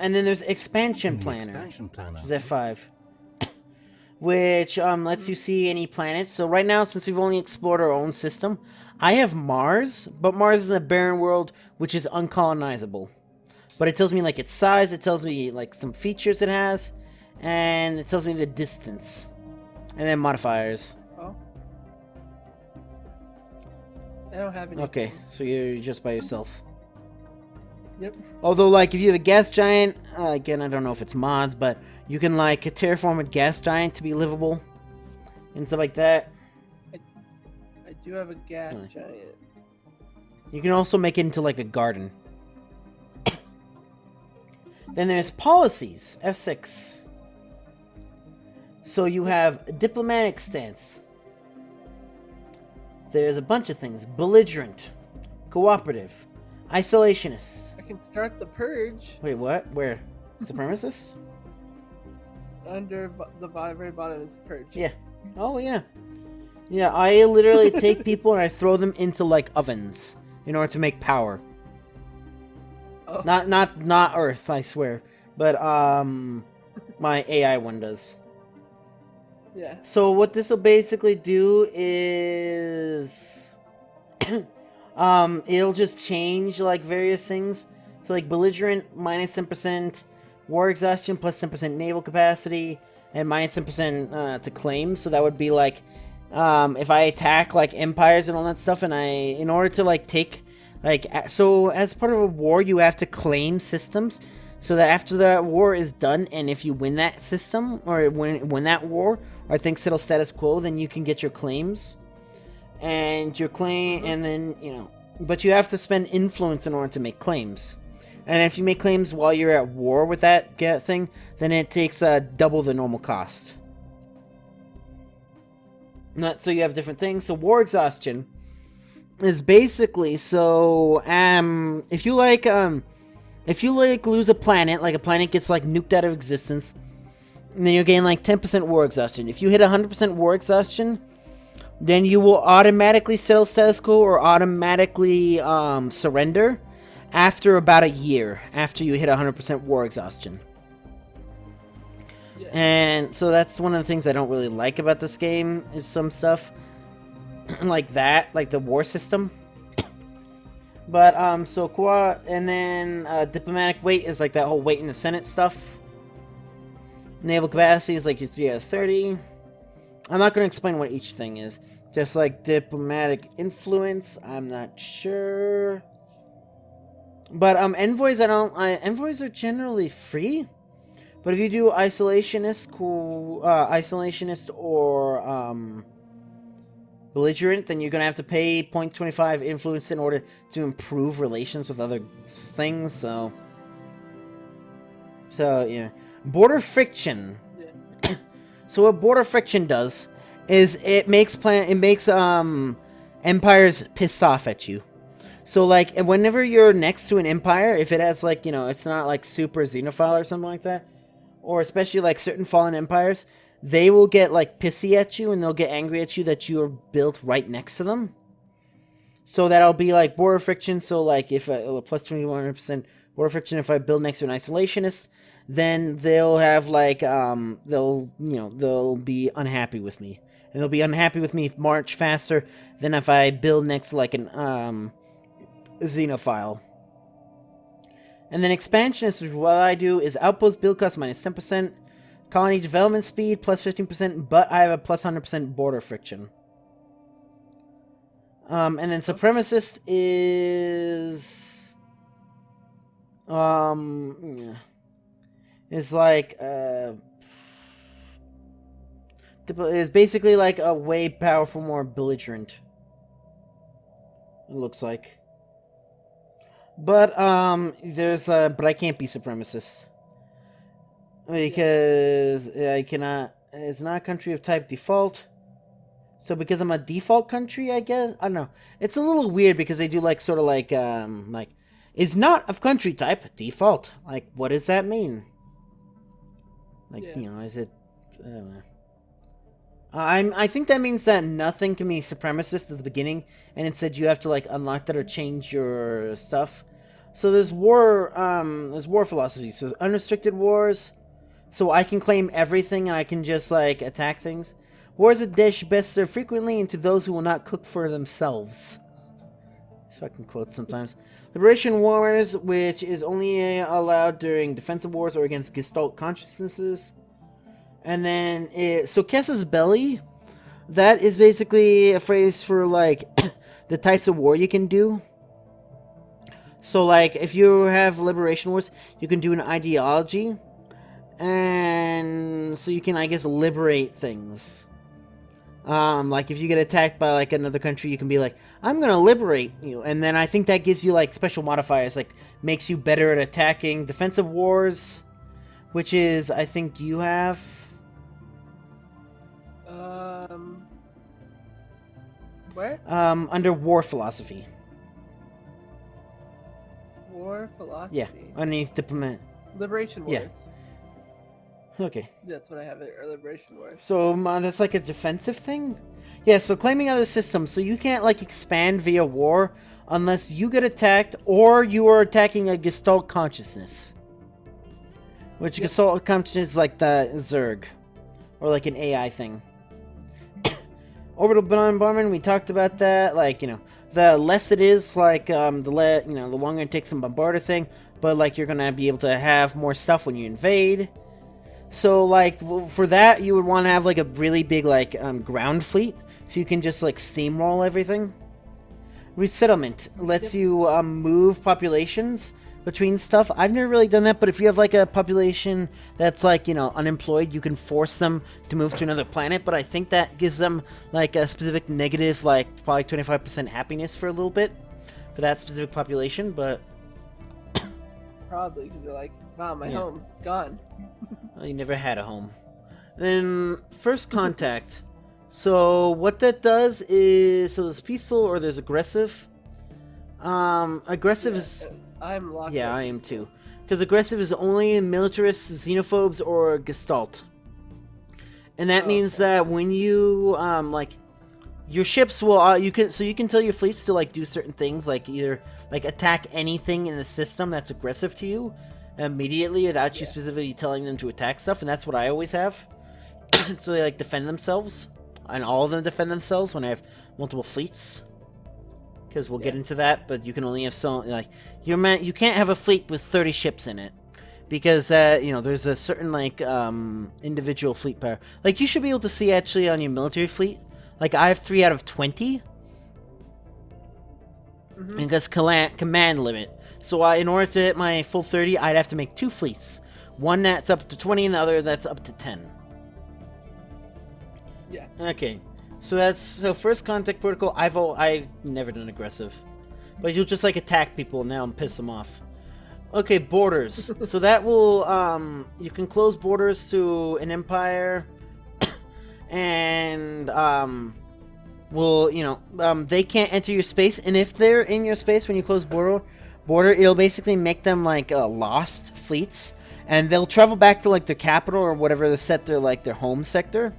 And then there's Expansion Planner, which is F5, which lets you see any planets. So right now, since we've only explored our own system, I have Mars, but Mars is a barren world which is uncolonizable. But it tells me like its size, it tells me like some features it has, and it tells me the distance, and then modifiers. Oh, I don't have any. Okay, so you're just by yourself. Yep. Although, like, if you have a gas giant, again, I don't know if it's mods, but you can, like, terraform a gas giant to be livable and stuff like that. I do have a gas giant. You can also make it into, like, a garden. Then there's policies, F6. So you have diplomatic stance. There's a bunch of things. Belligerent. Cooperative. Isolationist. I can start the purge. Wait, what? Where? Supremacist? Under the very bottom is purge. Yeah. Oh, yeah. Yeah, I literally take people and I throw them into, like, ovens in order to make power. Oh. Not Earth, I swear. But, my AI one does. Yeah. So what this will basically do is... it'll just change, like, various things. So, like, belligerent, minus 10%, war exhaustion, plus 10% naval capacity, and minus 10% to claim. So that would be, like, if I attack, like, empires and all that stuff, and in order to, like, take, like, so as part of a war, you have to claim systems, so that after that war is done, and if you win that system, or win that war, or things settle status quo, then you can get your claims. And your claim, and then, you know, but you have to spend influence in order to make claims. And if you make claims while you're at war with that thing, then it takes double the normal cost. So you have different things. So war exhaustion is basically so if you lose a planet, like a planet gets like nuked out of existence, and then you gain like 10% war exhaustion. If you hit 100% war exhaustion, then you will automatically settle status quo or automatically surrender after about a year after you hit 100% war exhaustion. Yeah. And so that's one of the things I don't really like about this game is some stuff like that, like the war system. But and then diplomatic weight is like that whole weight in the Senate stuff. Naval capacity is like your 3 out of 30. I'm not going to explain what each thing is. Just like diplomatic influence, I'm not sure. But envoys, envoys are generally free. But if you do isolationist or belligerent, then you're gonna have to pay 0.25 influence in order to improve relations with other things. So yeah, border friction. Yeah. So what border friction does is it makes empires piss off at you. So, like, whenever you're next to an empire, if it has, like, you know, it's not, like, super xenophile or something like that, or especially, like, certain fallen empires, they will get, like, pissy at you, and they'll get angry at you that you're built right next to them. So that'll be, like, border friction. So, like, if plus 21% border friction, if I build next to an isolationist, then they'll have, like, they'll be unhappy with me. And they'll be unhappy with me much faster than if I build next to, like, an, xenophile. And then expansionist, which what I do is outpost build cost minus 10%, colony development speed plus 15%, but I have a plus 100% border friction. And then supremacist is like is basically like a way powerful, more belligerent. It looks like. But but I can't be supremacist because I cannot. It's not a country of type default. So because I'm a default country, I guess I don't know. It's a little weird because they do like sort of like is not of country type default. Like, what does that mean? Like, you know, is it? I don't know. I think that means that nothing can be supremacist at the beginning, and instead you have to like unlock that or change your stuff. So there's war philosophy. So unrestricted wars. So I can claim everything and I can just like attack things. War is a dish best served frequently and to those who will not cook for themselves. So I can quote sometimes. Liberation wars, which is only allowed during defensive wars or against Gestalt consciousnesses. And then, so Casus Belli, that is basically a phrase for, like, the types of war you can do. So, like, if you have liberation wars, you can do an ideology. And so you can, I guess, liberate things. Like, if you get attacked by, like, another country, you can be like, I'm gonna liberate you. And then I think that gives you, like, special modifiers, like, makes you better at attacking. Defensive wars, which is, I think you have... Where? Under war philosophy. War philosophy? Yeah, underneath diplomat. Liberation wars. Yeah. Okay. That's what I have there, Liberation wars. So that's like a defensive thing? Yeah, so claiming other systems. So you can't like expand via war unless you get attacked or you are attacking a Gestalt consciousness. Which Gestalt consciousness is like the Zerg. Or like an AI thing. Orbital bombardment, we talked about that. Like, you know, the less it is, like, the longer it takes to bombard a thing. But, like, you're gonna be able to have more stuff when you invade. So, like, for that, you would want to have, like, a really big, like, ground fleet. So you can just, like, steamroll everything. Resettlement lets you move populations between stuff. I've never really done that, but if you have, like, a population that's, like, you know, unemployed, you can force them to move to another planet. But I think that gives them, like, a specific negative, like, probably 25% happiness for a little bit for that specific population, but... Probably, because they're like, wow, my home, gone. Well, you never had a home. Then, First Contact. So, what that does is... So, there's peaceful or there's aggressive. Aggressive is... I'm locked. Yeah, I am too. Because aggressive is only militarists, xenophobes, or Gestalt. And that means that when you, like... Your ships will... you can tell your fleets to, like, do certain things. Like, either, like, attack anything in the system that's aggressive to you immediately without you specifically telling them to attack stuff. And that's what I always have. So they, like, defend themselves. And all of them defend themselves when I have multiple fleets. Because we'll get into that, but you can only have so... Like, you can't have a fleet with 30 ships in it. Because, you know, there's a certain, like, individual fleet power. Like, you should be able to see, actually, on your military fleet. Like, I have 3 out of 20. And because command limit. So, in order to hit my full 30, I'd have to make 2 fleets. One that's up to 20 and the other that's up to 10. Yeah. Okay. So First Contact Protocol, I've never done aggressive. But you'll just, like, attack people now and piss them off. Okay, borders. So that will, you can close borders to an empire. And, they can't enter your space. And if they're in your space when you close border, it'll basically make them, like, lost fleets. And they'll travel back to, like, their capital or whatever they set their, like, their home sector.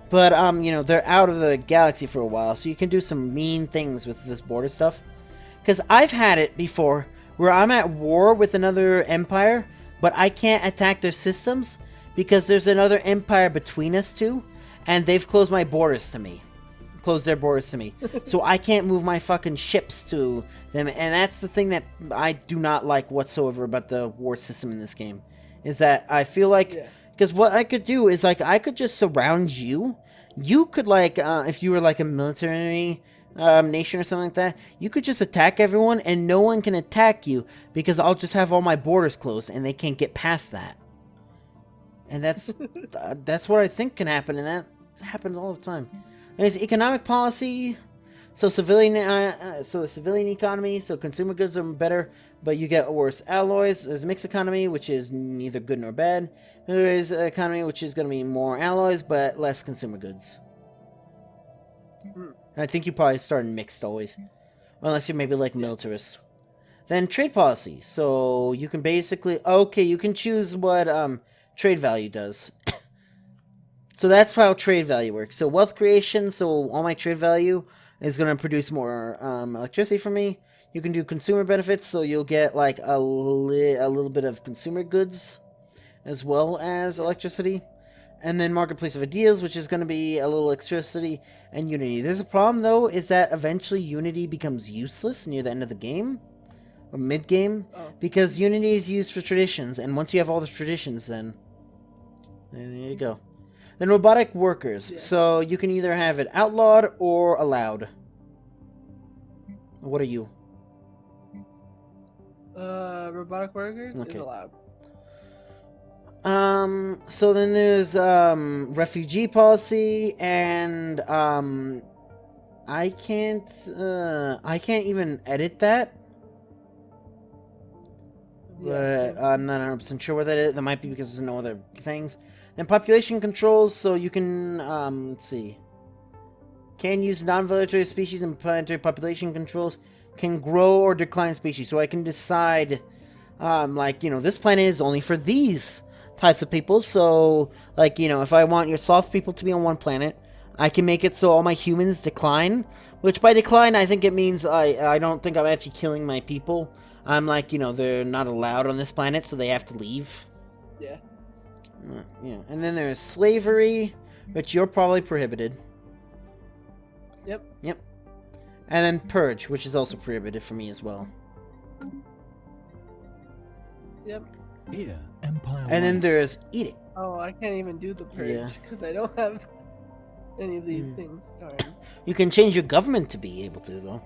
But, you know, they're out of the galaxy for a while, so you can do some mean things with this border stuff. Because I've had it before, where I'm at war with another empire, but I can't attack their systems, because there's another empire between us two, and they've closed my borders to me. Closed their borders to me. So I can't move my fucking ships to them, and that's the thing that I do not like whatsoever about the war system in this game. Is that I feel like... Yeah. Because what I could do is, like, I could just surround you. You could, like, if you were, like, a military nation or something like that, you could just attack everyone and no one can attack you because I'll just have all my borders closed and they can't get past that. And that's what I think can happen, and that happens all the time. There's economic policy. So civilian economy, so consumer goods are better, but you get worse alloys. There's a mixed economy, which is neither good nor bad. There is an economy which is going to be more alloys, but less consumer goods. And I think you probably start in mixed always, unless you're maybe like militarist. Then trade policy. So you can basically you can choose what trade value does. So that's how trade value works. So wealth creation. So all my trade value is going to produce more electricity for me. You can do consumer benefits, so you'll get like a little bit of consumer goods as well as electricity. And then Marketplace of Ideas, which is going to be a little electricity and Unity. There's a problem, though, is that eventually Unity becomes useless near the end of the game, or mid-game, because Unity is used for traditions, and once you have all the traditions, then there you go. Then Robotic Workers, so you can either have it outlawed or allowed. What are you? Robotic workers is allowed. So then there's refugee policy, and I can't even edit that. But I'm not 100% sure what that is. That might be because there's no other things. And population controls, so you can let's see. Can use non-voluntary species and planetary population controls. Can grow or decline species, so I can decide, like, you know, this planet is only for these types of people. So, like, you know, if I want your soft people to be on one planet, I can make it so all my humans decline. Which by decline, I think it means I don't think I'm actually killing my people. I'm like, you know, they're not allowed on this planet, so they have to leave. Yeah. Yeah. And then there's slavery, which you're probably prohibited. Yep. And then purge, which is also prohibited for me as well. Yep. Here, Empire. And then there's edict. Oh, I can't even do the purge because I don't have any of these things. Darn. You can change your government to be able to, though.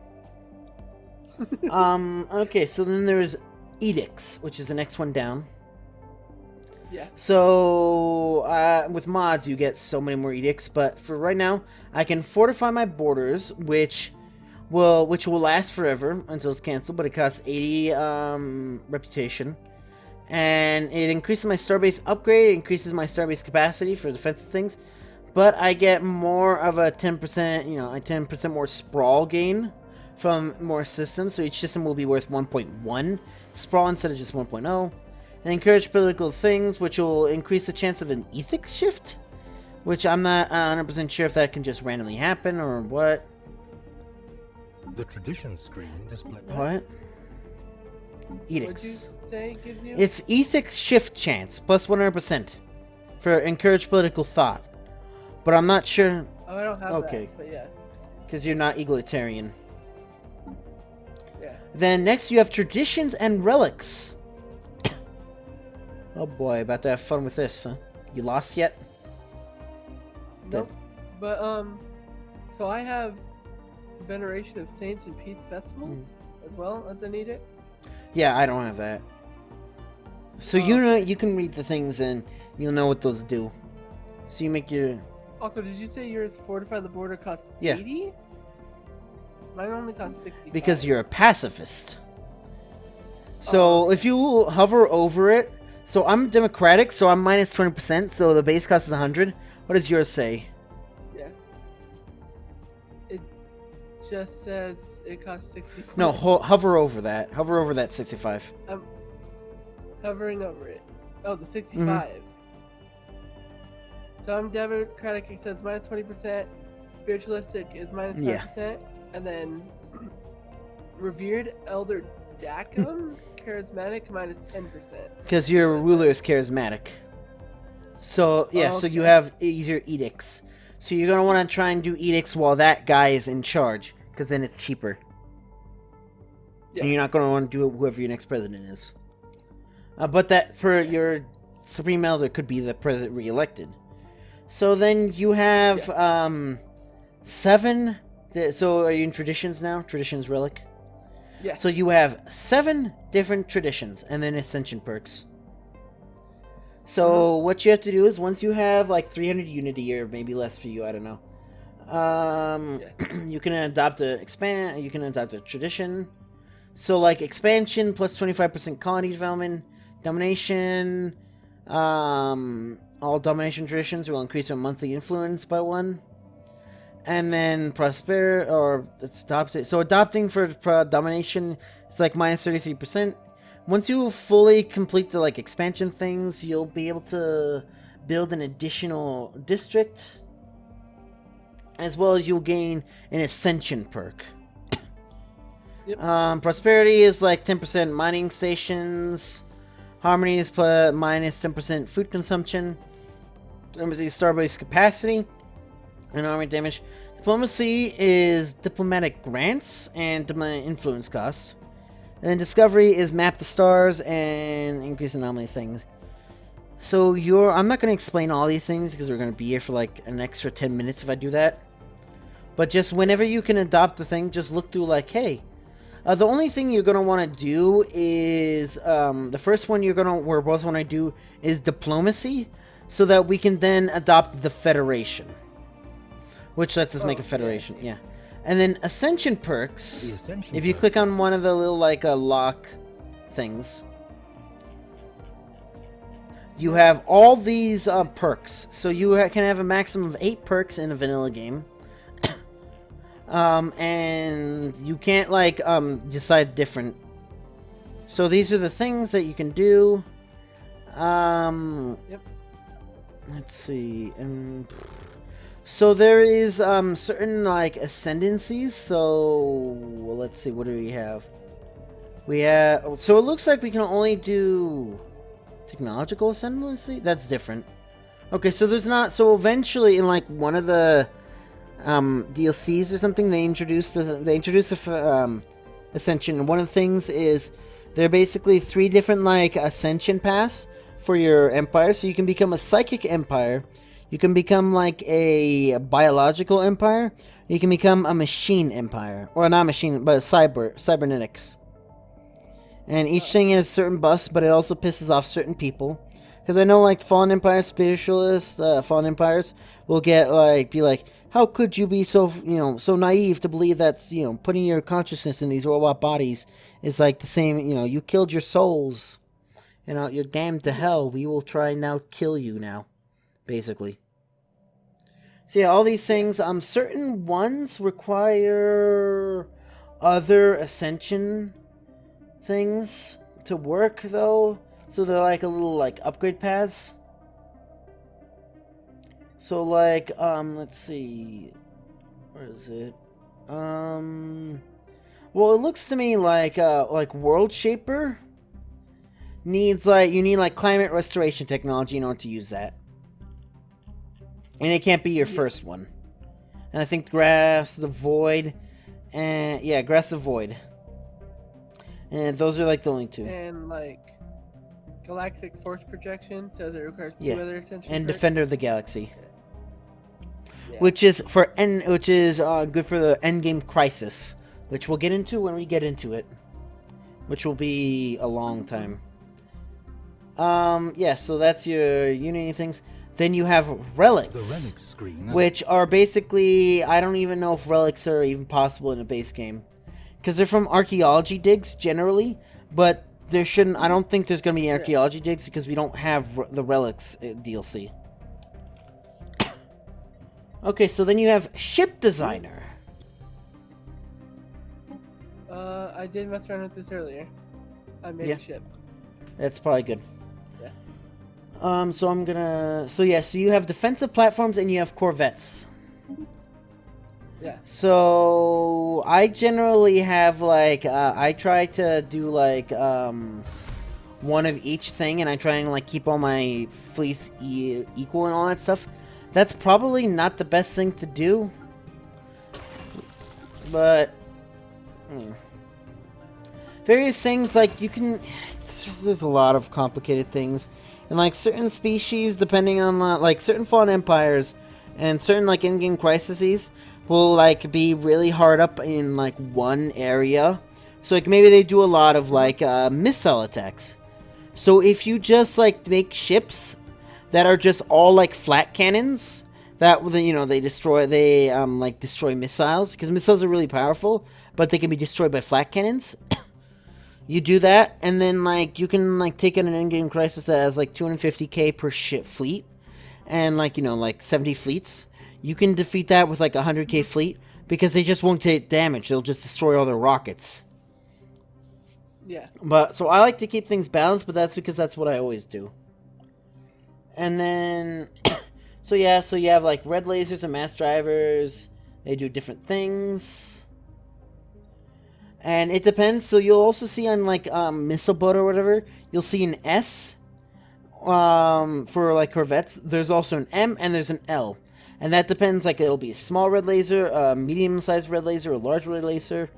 Okay, so then there's edicts, which is the next one down. Yeah. So, with mods, you get so many more edicts, but for right now, I can fortify my borders, which will last forever until it's canceled, but it costs 80 reputation. And it increases my starbase upgrade, it increases my starbase capacity for defensive things, but I get more of a 10%, you know, a 10% more sprawl gain from more systems, so each system will be worth 1.1 sprawl instead of just 1.0. And encourage political things, which will increase the chance of an ethics shift, which I'm not 100% sure if that can just randomly happen or what. The tradition screen display. What? Edicts. What'd you say gives you? It's ethics shift chance, plus 100% for encourage political thought. But I'm not sure. Oh, I don't have that, but yeah. Because you're not egalitarian. Yeah. Then next you have traditions and relics. Oh boy, about to have fun with this, huh? You lost yet? Nope. But, so I have veneration of saints and peace festivals as well as an edict. Yeah, I don't have that. So you know, you can read the things and you'll know what those do. So you make your... Also, did you say yours fortify the border cost 80? Mine only costs 65. Because you're a pacifist. So if you hover over it... So I'm democratic, so I'm minus 20%, so the base cost is 100. What does yours say? Yeah. It just says it costs 65. No, hover over that. Hover over that 65. I'm hovering over it. Oh, the 65. So I'm democratic, it says minus 20%. Spiritualistic is minus 5%. And then revered elder Dacum, charismatic, minus 10%. Because your ruler is charismatic. So, yeah, so you have easier edicts. So you're going to want to try and do edicts while that guy is in charge. Because then it's cheaper. Yeah. And you're not going to want to do it whoever your next president is. But that, for your Supreme Elder, could be the president re-elected. So then you have 7... So are you in traditions now? Traditions relic? Yeah. So you have 7 different traditions and then ascension perks. So what you have to do is once you have like 300 unity or maybe less for you, I don't know. You can adopt you can adopt a tradition. So like expansion plus 25% colony development, domination, all domination traditions will increase your monthly influence by 1. And then prosperity, or it's adopted. So adopting for domination, it's like minus 33%. Once you fully complete the like expansion things, you'll be able to build an additional district, as well as you'll gain an ascension perk. Yep. Prosperity is like 10% mining stations. Harmony is minus 10% food consumption. Diplomacy is starbase capacity and army damage. Diplomacy is diplomatic grants and diplomatic influence costs. And then discovery is map the stars and increase anomaly things. So I'm not going to explain all these things because we're going to be here for like an extra 10 minutes if I do that. But just whenever you can adopt the thing, just look through like, hey, the only thing you're going to want to do is, the first one we're both want to do is diplomacy, so that we can then adopt the Federation. Which lets us make a Federation, yeah. And then Ascension perks, if you click on one of the little, like, lock things, you have all these perks. So you can have a maximum of 8 perks in a vanilla game. And you can't, like, decide different. So these are the things that you can do. Yep. Let's see. So there is certain like ascendancies. So well, let's see. What do we have? So it looks like we can only do technological ascendancy. That's different. Okay, so there's not. So eventually, in like one of the DLCs or something, they introduced ascension. And one of the things is there are basically 3 different like ascension paths for your empire. So you can become a psychic empire. You can become like a biological empire. You can become a machine empire, or not machine, but cybernetics. And each thing has certain buffs, but it also pisses off certain people. Because I know, like, Fallen Empire spiritualists, Fallen Empires will be like, how could you be so naive to believe that, putting your consciousness in these robot bodies is like the same, you killed your souls. You're damned to hell. We will try now kill you now, basically. So yeah, all these things, certain ones require other ascension things to work, though. So they're like a little, like, upgrade paths. So, like, let's see. Where is it? Well, it looks to me like World Shaper needs, like, you need, like, climate restoration technology in order to use that. And it can't be your first one. And I think Grasp the Void. And, yeah, Grasp the Void. And those are, like, the only 2. And, like, Galactic Force Projection says it requires 2 other ascension and perks. Defender of the Galaxy. Yeah. Which is good for the endgame crisis. Which we'll get into when we get into it. Which will be a long time. Yeah, so that's your Unity things. Then you have relics. The relics screen. Which are basically, I don't even know if relics are even possible in a base game. Because they're from archaeology digs, generally. But I don't think there's going to be archaeology digs because we don't have the relics DLC. Okay, so then you have ship designer. I did mess around with this earlier. I made a ship. That's probably good. Yeah. So you have defensive platforms and you have corvettes. Yeah. So I generally have like I try to do like one of each thing, and I try and like keep all my fleets equal and all that stuff. That's probably not the best thing to do, but various things like you can. There's a lot of complicated things, and like certain species, depending on like certain fallen empires and certain like in-game crises, will like be really hard up in like one area. So like maybe they do a lot of like missile attacks. So if you just like make ships that are just all like flat cannons that they destroy missiles, because missiles are really powerful, but they can be destroyed by flat cannons. You do that, and then like you can like take on an in-game crisis that has like 250k per ship fleet, and like like 70 fleets. You can defeat that with like a 100k fleet because they just won't take damage. They'll just destroy all their rockets. Yeah. But so I like to keep things balanced, but that's because that's what I always do. And then so you have like red lasers and mass drivers. They do different things. And it depends. So you'll also see on like missile boat or whatever, you'll see an S for like corvettes. There's also an M and there's an L. And that depends, like it'll be a small red laser, a medium-sized red laser, a large red laser.